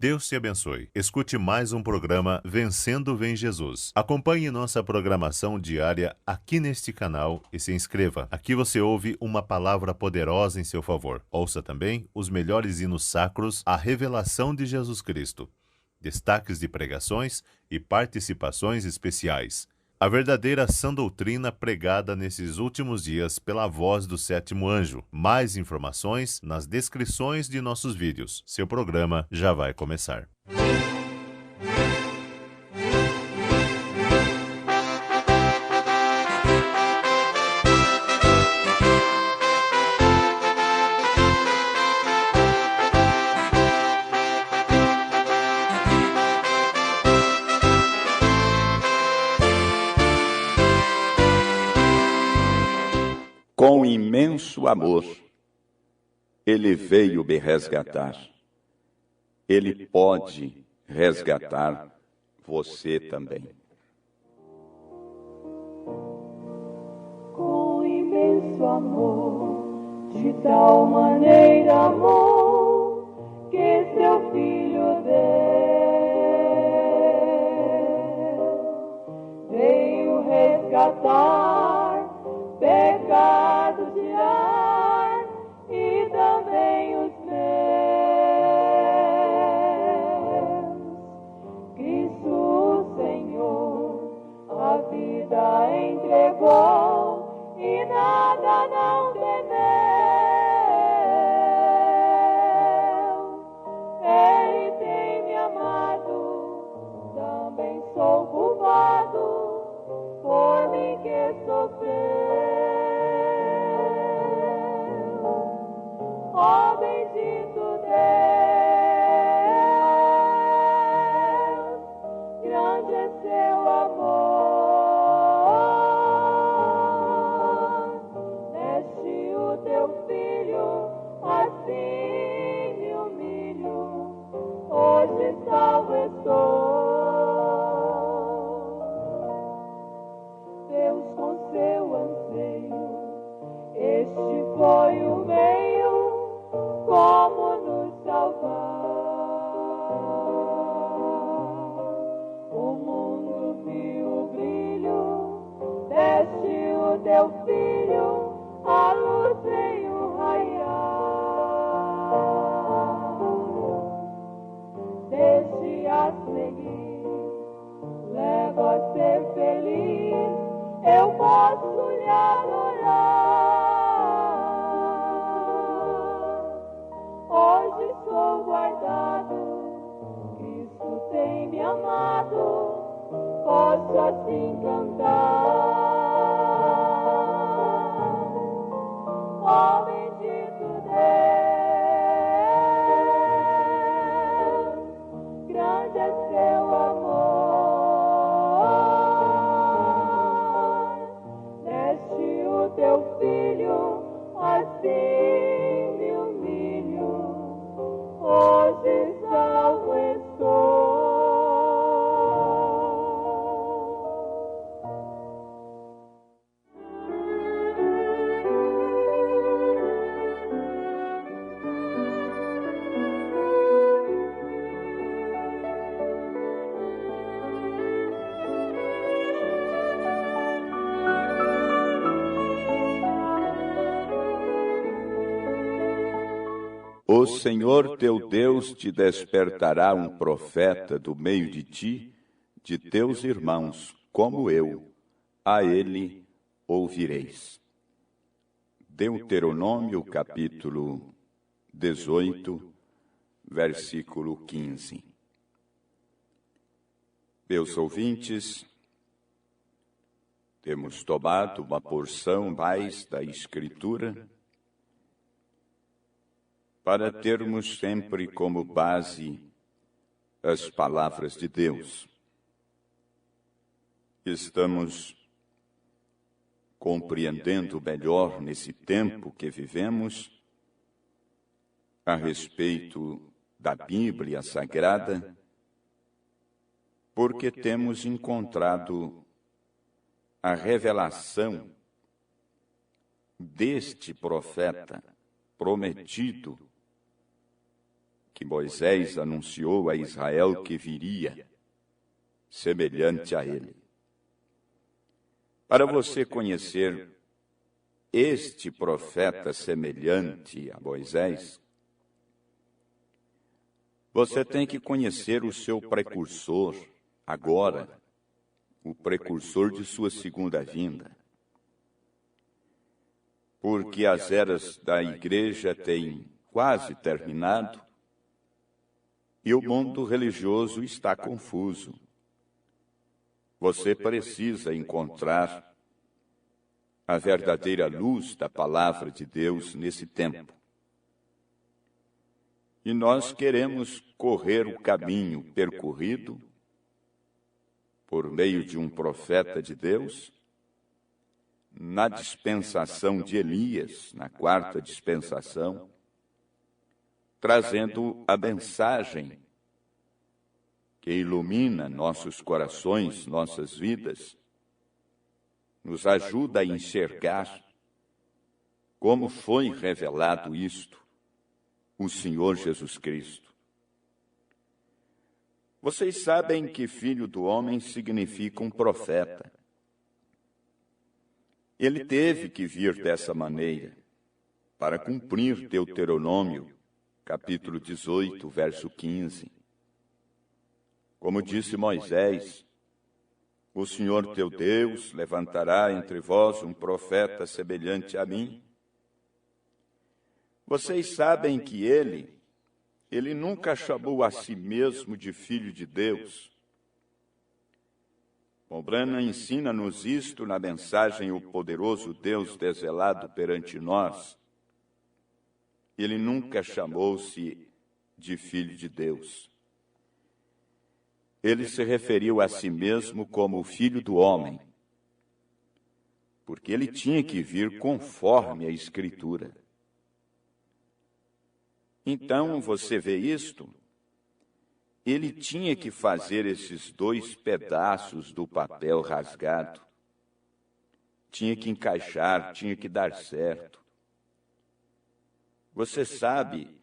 Deus te abençoe. Escute mais um programa Vencendo Vem Jesus. Acompanhe nossa programação diária aqui neste canal e se inscreva. Aqui você ouve uma palavra poderosa em seu favor. Ouça também os melhores hinos sacros, a revelação de Jesus Cristo, destaques de pregações e participações especiais. A verdadeira sã doutrina pregada nesses últimos dias pela voz do sétimo anjo. Mais informações nas descrições de nossos vídeos. Seu programa já vai começar. Com imenso amor, Ele veio me resgatar. Ele pode resgatar você também. Com imenso amor, de tal maneira amor, que seu Filho deu. Veio resgatar pecados de ar e também os meus. Cristo, o Senhor, a vida entregou e nada não temeu. Ele tem me amado, também sou culpado por mim que sofreu. Ó bendito Deus, grande é seu amor. Deste o teu filho, assim me humilho, hoje salvo estou. Deus com seu anseio, este foi o meio como nos salvar. O mundo viu o brilho, deste o teu filho, a luz veio raiar. Desde a seguir, leva a ser feliz, eu posso lhe adorar. Hoje sou guardado, Cristo tem me amado, posso assim cantar. Ó bendito Deus, grande é seu amor. Deste o teu filho, assim me humilho, hoje salvo estou. O Senhor teu Deus te despertará um profeta do meio de ti, de teus irmãos, como eu. A ele ouvireis. Deuteronômio, capítulo 18, versículo 15. Meus ouvintes, temos tomado uma porção mais da Escritura para termos sempre como base as palavras de Deus. Estamos compreendendo melhor nesse tempo que vivemos a respeito da Bíblia Sagrada, porque temos encontrado a revelação deste profeta prometido que Moisés anunciou a Israel que viria, semelhante a ele. Para você conhecer este profeta semelhante a Moisés, você tem que conhecer o seu precursor, agora, o precursor de sua segunda vinda. Porque as eras da igreja têm quase terminado e o mundo religioso está confuso. Você precisa encontrar a verdadeira luz da palavra de Deus nesse tempo. E nós queremos correr o caminho percorrido por meio de um profeta de Deus, na dispensação de Elias, na quarta dispensação, trazendo a mensagem que ilumina nossos corações, nossas vidas, nos ajuda a enxergar como foi revelado isto, o Senhor Jesus Cristo. Vocês sabem que filho do homem significa um profeta. Ele teve que vir dessa maneira para cumprir Deuteronômio, capítulo 18, verso 15. Como disse Moisés, o Senhor teu Deus levantará entre vós um profeta semelhante a mim. Vocês sabem que ele nunca chamou a si mesmo de filho de Deus. Branham ensina-nos isto na mensagem O Poderoso Deus Desvelado Perante Nós. Ele nunca chamou-se de filho de Deus. Ele se referiu a si mesmo como o filho do homem, porque ele tinha que vir conforme a Escritura. Então, você vê isto? Ele tinha que fazer esses 2 pedaços do papel rasgado. Tinha que encaixar, tinha que dar certo. Você sabe,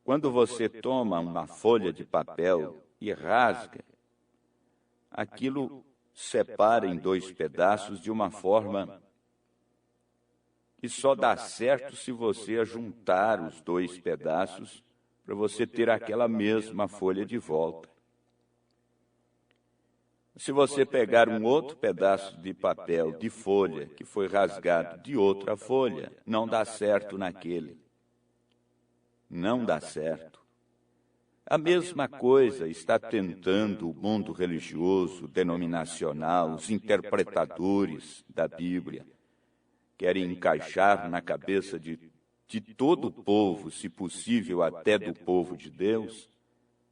quando você toma uma folha de papel e rasga, aquilo separa em 2 pedaços de uma forma que só dá certo se você ajuntar os 2 pedaços para você ter aquela mesma folha de volta. Se você pegar um outro pedaço de papel, de folha, que foi rasgado de outra folha, não dá certo naquele. Não dá certo. A mesma coisa está tentando o mundo religioso, denominacional, os interpretadores da Bíblia. Querem encaixar na cabeça de todo o povo, se possível até do povo de Deus,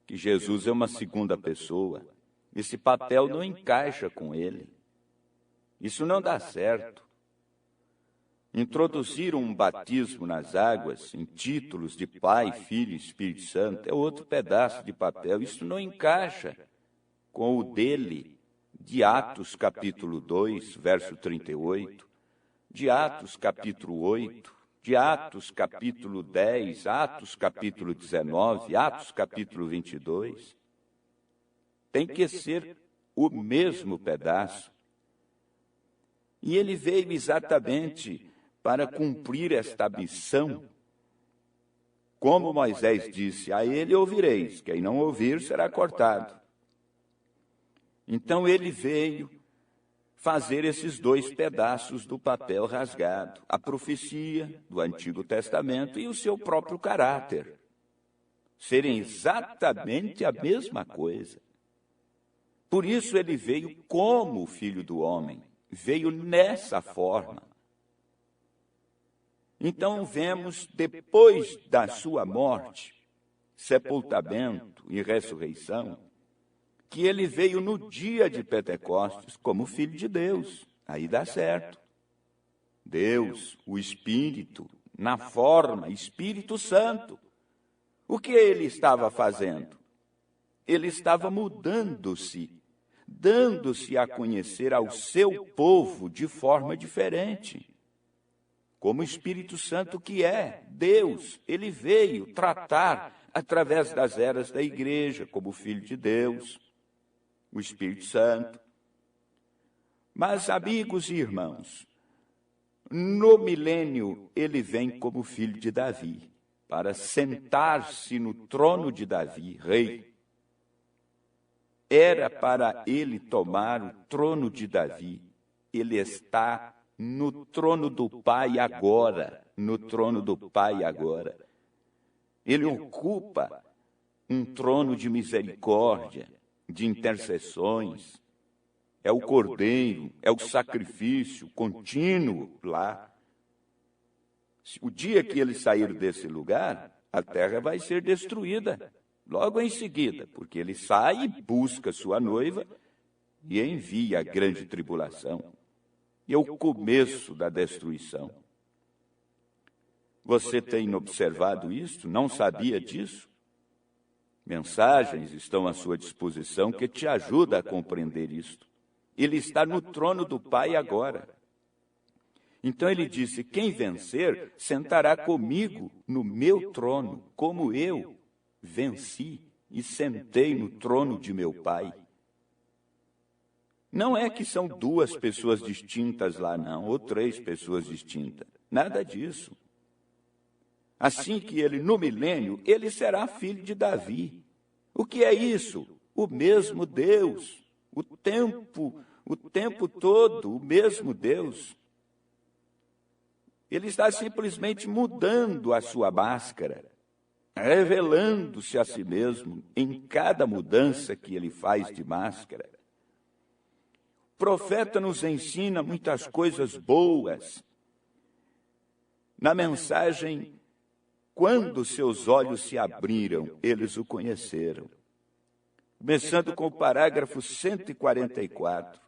que Jesus é uma segunda pessoa. Esse papel não encaixa com ele. Isso não dá certo. Introduzir um batismo nas águas, em títulos de Pai, Filho e Espírito Santo, é outro pedaço de papel. Isso não encaixa com o dele, de Atos capítulo 2, verso 38, de Atos capítulo 8, de Atos capítulo 10, Atos capítulo 19, Atos capítulo 22. Tem que ser o mesmo pedaço. E ele veio exatamente para cumprir esta missão. Como Moisés disse, a ele ouvireis, quem não ouvir será cortado. Então ele veio fazer esses 2 pedaços do papel rasgado, a profecia do Antigo Testamento e o seu próprio caráter, serem exatamente a mesma coisa. Por isso ele veio como o Filho do Homem, veio nessa forma. Então vemos, depois da sua morte, sepultamento e ressurreição, que ele veio no dia de Pentecostes como Filho de Deus. Aí dá certo. Deus, o Espírito, na forma, Espírito Santo. O que ele estava fazendo? Ele estava mudando-se, dando-se a conhecer ao seu povo de forma diferente. Como o Espírito Santo que é Deus, ele veio tratar através das eras da igreja, como o Filho de Deus, o Espírito Santo. Mas, amigos e irmãos, no milênio ele vem como filho de Davi, para sentar-se no trono de Davi, rei. Era para ele tomar o trono de Davi. Ele está no trono do Pai agora, no trono do Pai agora. Ele ocupa um trono de misericórdia, de intercessões. É o cordeiro, é o sacrifício contínuo lá. O dia que ele sair desse lugar, a terra vai ser destruída, logo em seguida, porque ele sai e busca sua noiva e envia a grande tribulação. E é o começo da destruição. Você tem observado isso? Não sabia disso? Mensagens estão à sua disposição que te ajudam a compreender isto. Ele está no trono do Pai agora. Então ele disse, quem vencer, sentará comigo no meu trono, como eu venci e sentei no trono de meu Pai. Não é que são duas pessoas distintas lá, não, ou três pessoas distintas. Nada disso. Assim que ele, no milênio, ele será filho de Davi. O que é isso? O mesmo Deus. O tempo todo, o mesmo Deus. Ele está simplesmente mudando a sua máscara, revelando-se a si mesmo em cada mudança que ele faz de máscara. O profeta nos ensina muitas coisas boas. Na mensagem, quando seus olhos se abriram, eles o conheceram. Começando com o parágrafo 144.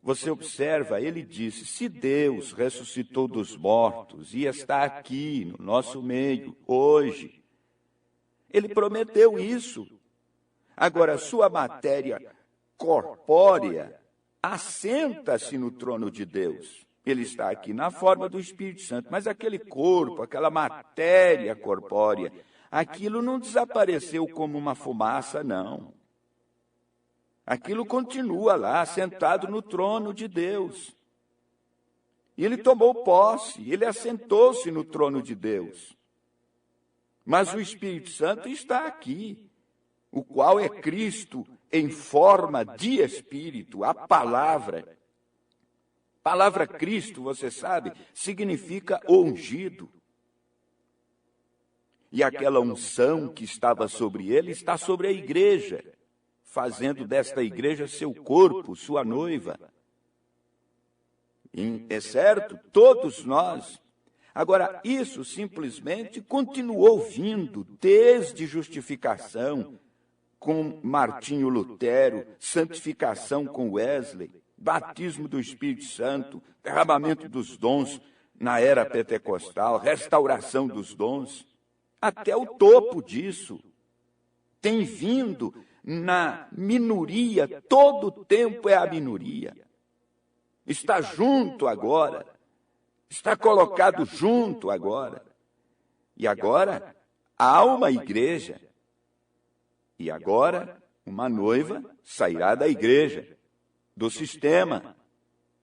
Você observa, ele disse, se Deus ressuscitou dos mortos e está aqui no nosso meio, hoje, ele prometeu isso. Agora, sua matéria corpórea assenta-se no trono de Deus. Ele está aqui na forma do Espírito Santo, mas aquele corpo, aquela matéria corpórea, aquilo não desapareceu como uma fumaça, não. Aquilo continua lá, sentado no trono de Deus. E ele tomou posse, ele assentou-se no trono de Deus. Mas o Espírito Santo está aqui, o qual é Cristo em forma de Espírito, a palavra. Palavra Cristo, você sabe, significa ungido. E aquela unção que estava sobre ele está sobre a igreja, fazendo desta igreja seu corpo, sua noiva. E, é certo, todos nós. Agora, isso simplesmente continuou vindo desde justificação com Martinho Lutero, santificação com Wesley, batismo do Espírito Santo, derramamento dos dons na era pentecostal, restauração dos dons. Até o topo disso tem vindo na minoria, todo o tempo é a minoria. Está junto agora, está colocado junto agora. E agora há uma igreja. E agora uma noiva sairá da igreja, do sistema,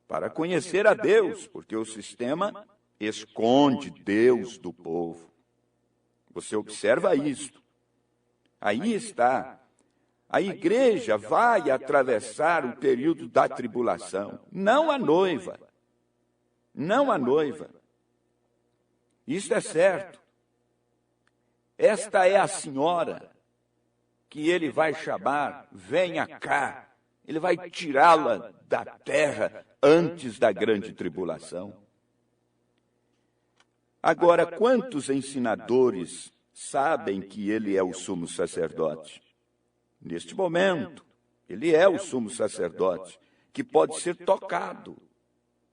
para conhecer a Deus, porque o sistema esconde Deus do povo. Você observa isto. Aí está. A igreja vai atravessar o período da tribulação. Não a noiva. Não a noiva. Isto é certo. Esta é a senhora que ele vai chamar, venha cá. Ele vai tirá-la da terra antes da grande tribulação. Agora, quantos ensinadores sabem que ele é o sumo sacerdote? Neste momento, ele é o sumo sacerdote, que pode ser tocado.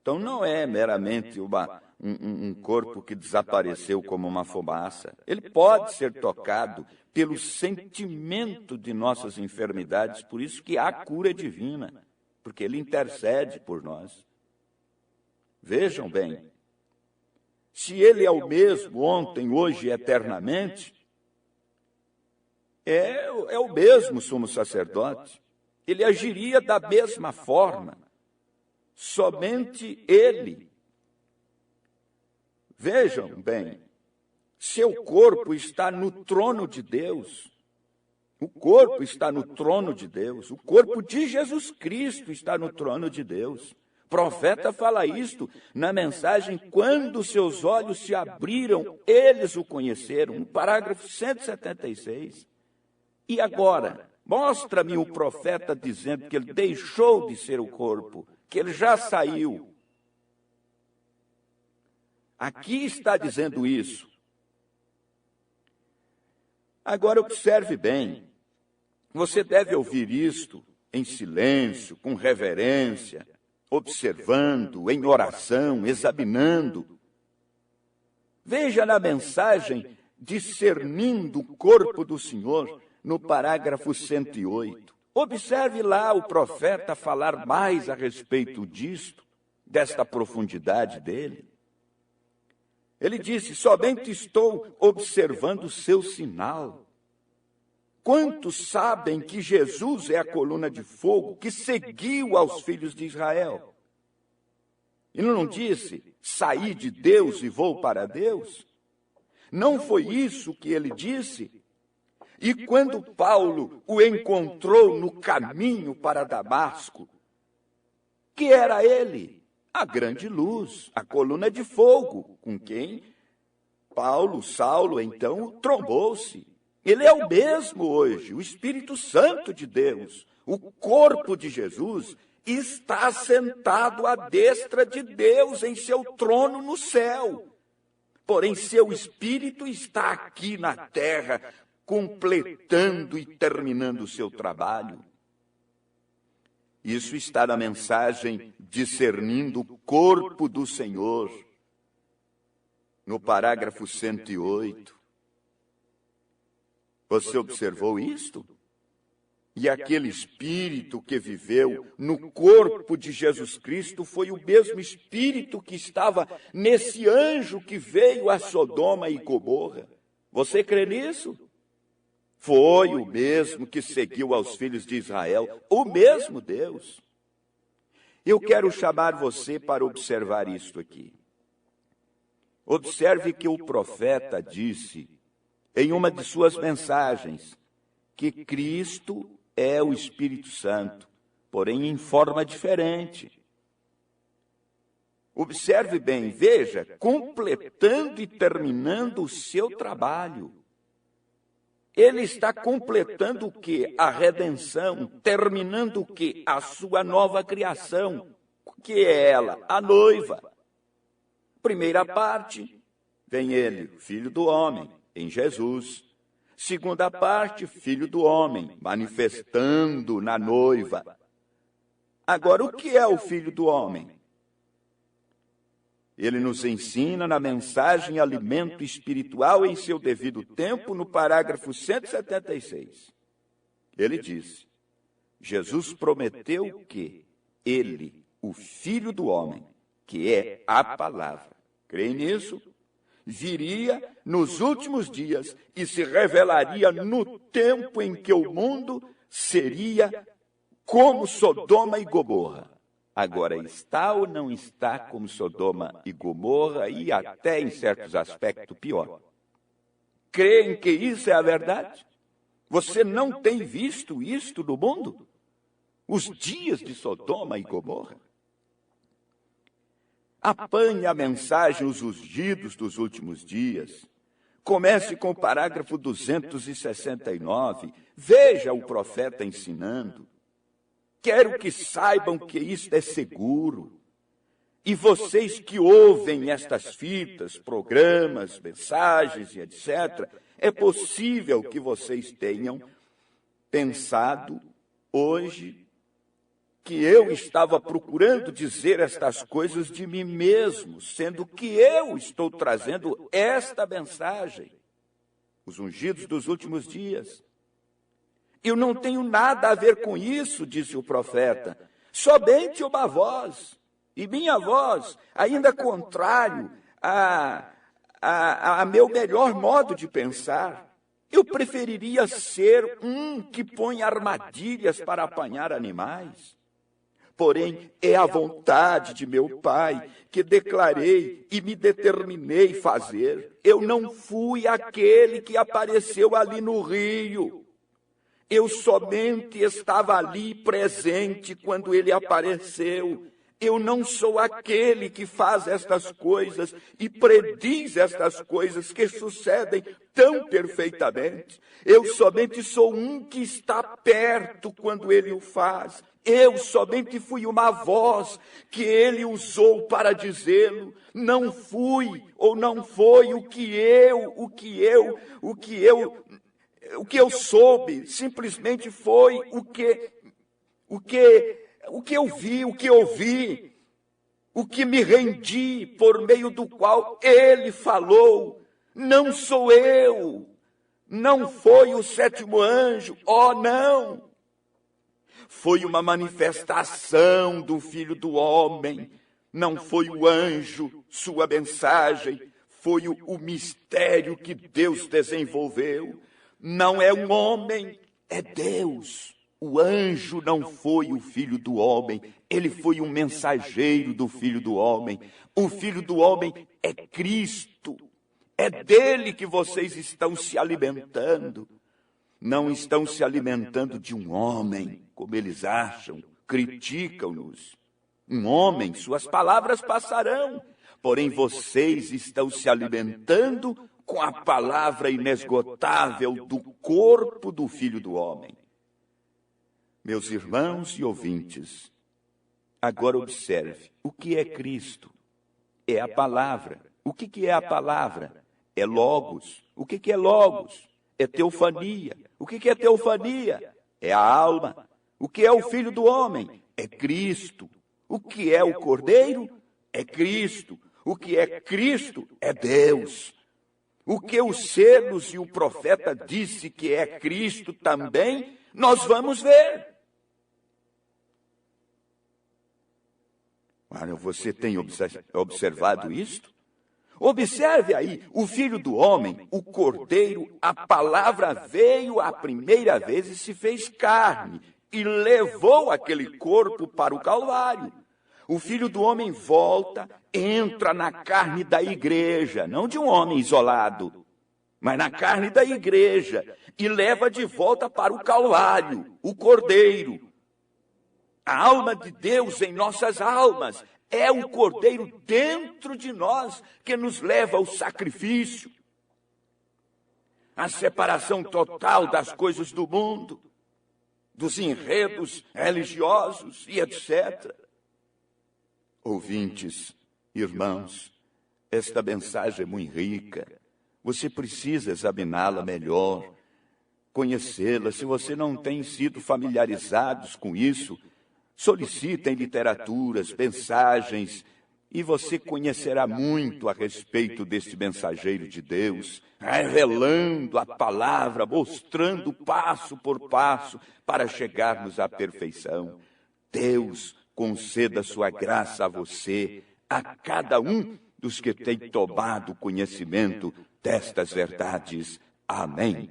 Então, não é meramente um corpo que desapareceu como uma fumaça. Ele pode ser tocado pelo sentimento de nossas enfermidades, por isso que há cura divina, porque ele intercede por nós. Vejam bem, se ele é o mesmo ontem, hoje e eternamente, é o mesmo sumo sacerdote. Ele agiria da mesma forma. Somente ele. Vejam bem, seu corpo está no trono de Deus. O corpo está no trono de Deus. O corpo de Jesus Cristo está no trono de Deus. O profeta fala isto na mensagem: quando seus olhos se abriram, eles o conheceram, no parágrafo 176. E agora, mostra-me o profeta dizendo que ele deixou de ser o corpo, que ele já saiu. Aqui está dizendo isso. Agora observe bem, você deve ouvir isto em silêncio, com reverência, observando, em oração, examinando. Veja na mensagem, discernindo o corpo do Senhor, no parágrafo 108. Observe lá o profeta falar mais a respeito disto, desta profundidade dele. Ele disse: somente estou observando o seu sinal. Quantos sabem que Jesus é a coluna de fogo que seguiu aos filhos de Israel? Ele não disse: saí de Deus e vou para Deus? Não foi isso que ele disse? E quando Paulo o encontrou no caminho para Damasco, que era ele? A grande luz, a coluna de fogo, com quem Saulo, então, trombou-se. Ele é o mesmo hoje, o Espírito Santo de Deus. O corpo de Jesus está sentado à destra de Deus em seu trono no céu. Porém, seu Espírito está aqui na terra, completando e terminando o seu trabalho. Isso está na mensagem Discernindo o Corpo do Senhor, no parágrafo 108. Você observou isto? E aquele Espírito que viveu no corpo de Jesus Cristo foi o mesmo Espírito que estava nesse anjo que veio a Sodoma e Gomorra. Você crê nisso? Foi o mesmo que seguiu aos filhos de Israel, o mesmo Deus. Eu quero chamar você para observar isto aqui. Observe que o profeta disse, em uma de suas mensagens, que Cristo é o Espírito Santo, porém em forma diferente. Observe bem, veja, completando e terminando o seu trabalho. Ele está completando o quê? A redenção, terminando o quê? A sua nova criação, que é ela, a noiva. Primeira parte, vem ele, Filho do Homem, em Jesus. Segunda parte, Filho do Homem, manifestando na noiva. Agora, o que é o Filho do Homem? Ele nos ensina na mensagem Alimento Espiritual em seu devido tempo, no parágrafo 176. Ele diz, Jesus prometeu que ele, o Filho do Homem, que é a palavra, crê nisso? Viria nos últimos dias e se revelaria no tempo em que o mundo seria como Sodoma e Gomorra. Agora, está ou não está como Sodoma e Gomorra e até em certos aspectos pior? Creem que isso é a verdade? Você não tem visto isto no mundo? Os dias de Sodoma e Gomorra? Apanhe a mensagem Os Ungidos dos Últimos Dias. Comece com o parágrafo 269. Veja o profeta ensinando. Quero que saibam que isto é seguro. E vocês que ouvem estas fitas, programas, mensagens e etc., é possível que vocês tenham pensado hoje que eu estava procurando dizer estas coisas de mim mesmo, sendo que eu estou trazendo esta mensagem, os ungidos dos últimos dias. Eu não tenho nada a ver com isso, disse o profeta, somente uma voz, e minha voz, ainda contrário a meu melhor modo de pensar. Eu preferiria ser um que põe armadilhas para apanhar animais. Porém, é a vontade de meu Pai que declarei e me determinei fazer. Eu não fui aquele que apareceu ali no rio. Eu somente estava ali presente quando ele apareceu. Eu não sou aquele que faz estas coisas e prediz estas coisas que sucedem tão perfeitamente. Eu somente sou um que está perto quando ele o faz. Eu somente fui uma voz que ele usou para dizê-lo. Não fui ou não foi o que eu soube. Simplesmente foi o que eu vi, o que ouvi, o que me rendi, por meio do qual ele falou. Não sou eu, não foi o sétimo anjo, não. Foi uma manifestação do Filho do Homem, não foi o anjo, sua mensagem, foi o mistério que Deus desenvolveu. Não é um homem, é Deus. O anjo não foi o Filho do Homem, ele foi um mensageiro do Filho do Homem. O Filho do Homem é Cristo, é dele que vocês estão se alimentando. Não estão se alimentando de um homem, como eles acham, criticam-nos. Um homem, suas palavras passarão, porém vocês estão se alimentando com a palavra inesgotável do corpo do Filho do Homem. Meus irmãos e ouvintes, agora observe, o que é Cristo? É a palavra. O que é a palavra? É Logos. O que é Logos? É teofania. O que é teofania? É a alma. O que é o Filho do Homem? É Cristo. O que é o Cordeiro? É Cristo. O que é Cristo? É Deus. O que os selos e o profeta disse que é Cristo também, nós vamos ver. Olha, você tem observado isto? Observe aí, o Filho do Homem, o Cordeiro, a palavra veio a primeira vez e se fez carne e levou aquele corpo para o Calvário. O Filho do Homem volta, entra na carne da igreja, não de um homem isolado, mas na carne da igreja, e leva de volta para o Calvário, o Cordeiro. A alma de Deus em nossas almas é o Cordeiro dentro de nós que nos leva ao sacrifício, à separação total das coisas do mundo, dos enredos religiosos e etc. Ouvintes, irmãos, esta mensagem é muito rica. Você precisa examiná-la melhor, conhecê-la. Se você não tem sido familiarizados com isso, solicitem literaturas, mensagens, e você conhecerá muito a respeito deste mensageiro de Deus, revelando a palavra, mostrando passo por passo para chegarmos à perfeição. Deus conceda sua graça a você, a cada um dos que tem tomado conhecimento destas verdades. Amém.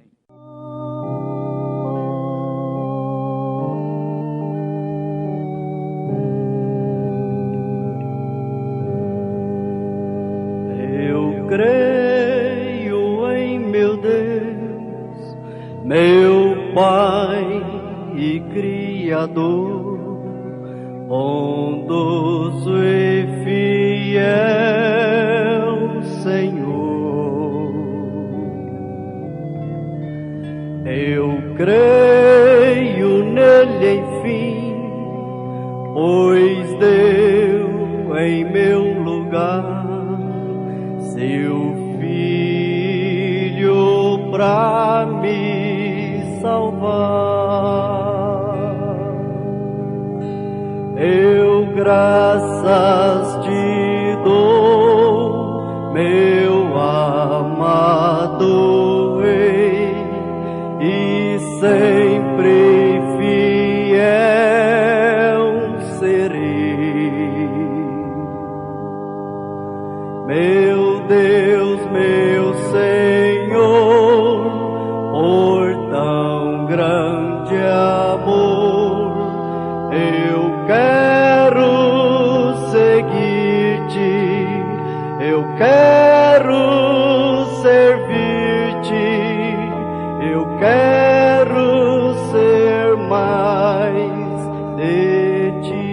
Eu creio em meu Deus, meu Pai e Criador, bondoso e fiel Senhor. Eu creio nele, enfim, pois deu em meu lugar seu Filho pra me salvar. Eu graças te dou, meu amado Rei, e sempre fiel serei. Meu Deus, meu Senhor, grande amor, eu quero seguir-te, eu quero servir-te, eu quero ser mais de ti.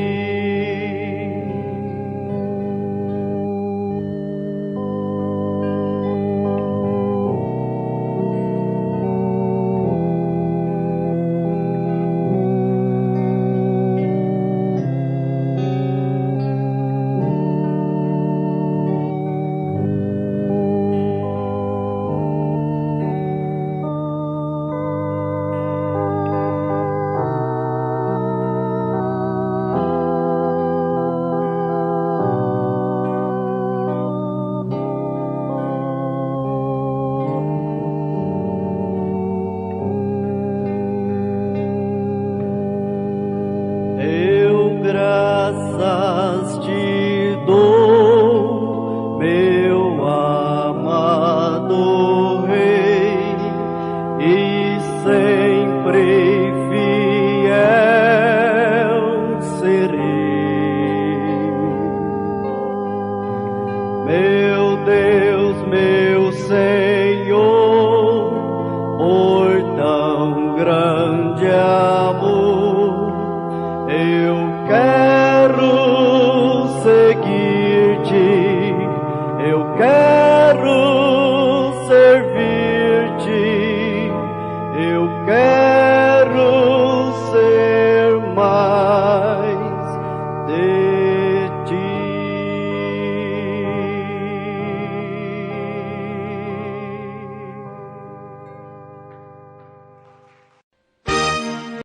Graças te dou, meu amado Rei, e sempre fiel serei. Meu Deus, meu Senhor, por tão grande amor,